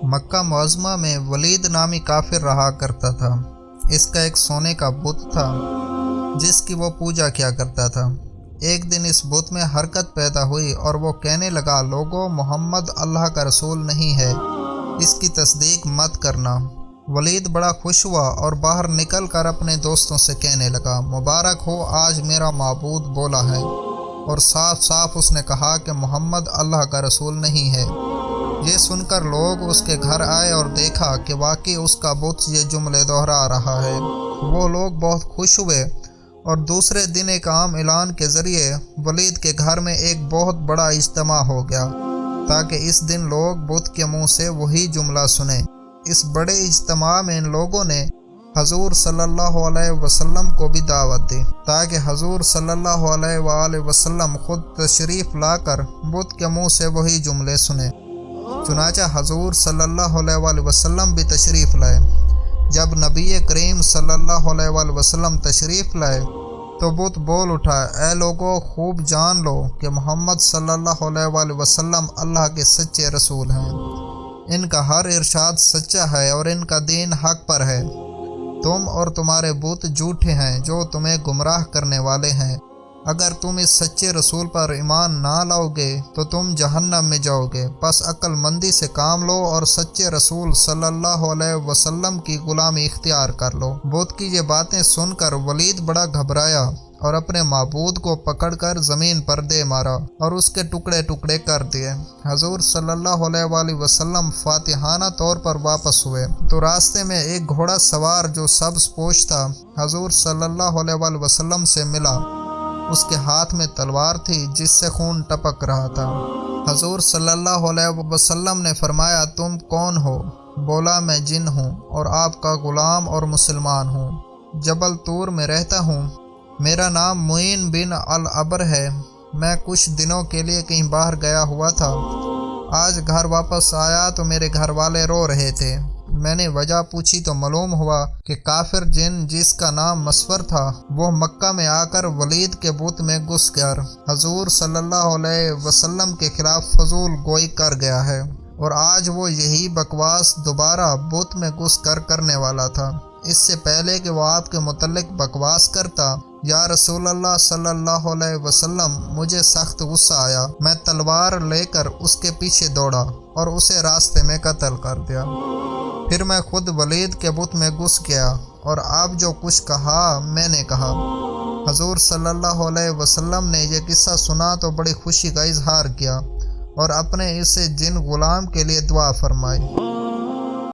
مکہ معظمہ میں ولید نامی کافر رہا کرتا تھا۔ اس کا ایک سونے کا بت تھا جس کی وہ پوجا کیا کرتا تھا۔ ایک دن اس بت میں حرکت پیدا ہوئی اور وہ کہنے لگا، لوگو، محمد اللہ کا رسول نہیں ہے، اس کی تصدیق مت کرنا۔ ولید بڑا خوش ہوا اور باہر نکل کر اپنے دوستوں سے کہنے لگا، مبارک ہو، آج میرا معبود بولا ہے، اور صاف صاف اس نے کہا کہ محمد اللہ کا رسول نہیں ہے۔ یہ سن کر لوگ اس کے گھر آئے اور دیکھا کہ واقعی اس کا بت یہ جملے دہرا رہا ہے۔ وہ لوگ بہت خوش ہوئے اور دوسرے دن ایک عام اعلان کے ذریعے ولید کے گھر میں ایک بہت بڑا اجتماع ہو گیا تاکہ اس دن لوگ بت کے منہ سے وہی جملہ سنیں۔ اس بڑے اجتماع میں ان لوگوں نے حضور صلی اللہ علیہ وسلم کو بھی دعوت دی تاکہ حضور صلی اللہ علیہ وآلہ وسلم خود تشریف لا کر بت کے منہ سے وہی جملے سنیں۔ چنانچہ حضور صلی اللہ علیہ وآلہ وسلم بھی تشریف لائے۔ جب نبی کریم صلی اللہ علیہ وآلہ وسلم تشریف لائے تو بت بول اٹھا، اے لوگو، خوب جان لو کہ محمد صلی اللہ علیہ وآلہ وسلم اللہ کے سچے رسول ہیں۔ ان کا ہر ارشاد سچا ہے اور ان کا دین حق پر ہے۔ تم اور تمہارے بت جھوٹے ہیں جو تمہیں گمراہ کرنے والے ہیں۔ اگر تم اس سچے رسول پر ایمان نہ لاؤ گے تو تم جہنم میں جاؤ گے، پس عقل مندی سے کام لو اور سچے رسول صلی اللہ علیہ وسلم کی غلامی اختیار کر لو۔ بت کی یہ باتیں سن کر ولید بڑا گھبرایا اور اپنے معبود کو پکڑ کر زمین پر دے مارا اور اس کے ٹکڑے ٹکڑے کر دیے۔ حضور صلی اللہ علیہ وآلہ وسلم فاتحانہ طور پر واپس ہوئے تو راستے میں ایک گھوڑا سوار جو سبز پوش تھا حضور صلی اللہ علیہ وآلہ وسلم سے ملا۔ اس کے ہاتھ میں تلوار تھی جس سے خون ٹپک رہا تھا۔ حضور صلی اللہ علیہ وسلم نے فرمایا، تم کون ہو؟ بولا، میں جن ہوں اور آپ کا غلام اور مسلمان ہوں، جبل طور میں رہتا ہوں۔ میرا نام معین بن العبر ہے۔ میں کچھ دنوں کے لیے کہیں باہر گیا ہوا تھا۔ آج گھر واپس آیا تو میرے گھر والے رو رہے تھے۔ میں نے وجہ پوچھی تو معلوم ہوا کہ کافر جن جس کا نام مسور تھا وہ مکہ میں آ کر ولید کے بت میں گھس کر حضور صلی اللہ علیہ وسلم کے خلاف فضول گوئی کر گیا ہے، اور آج وہ یہی بکواس دوبارہ بت میں گھس کر کرنے والا تھا۔ اس سے پہلے کہ وہ آپ کے متعلق بکواس کرتا، یا رسول اللہ صلی اللہ علیہ وسلم، مجھے سخت غصہ آیا۔ میں تلوار لے کر اس کے پیچھے دوڑا اور اسے راستے میں قتل کر دیا۔ پھر میں خود ولید کے بت میں گھس گیا اور اب جو کچھ کہا میں نے کہا۔ حضور صلی اللہ علیہ وسلم نے یہ قصہ سنا تو بڑی خوشی کا اظہار کیا اور اپنے اسے جن غلام کے لیے دعا فرمائی۔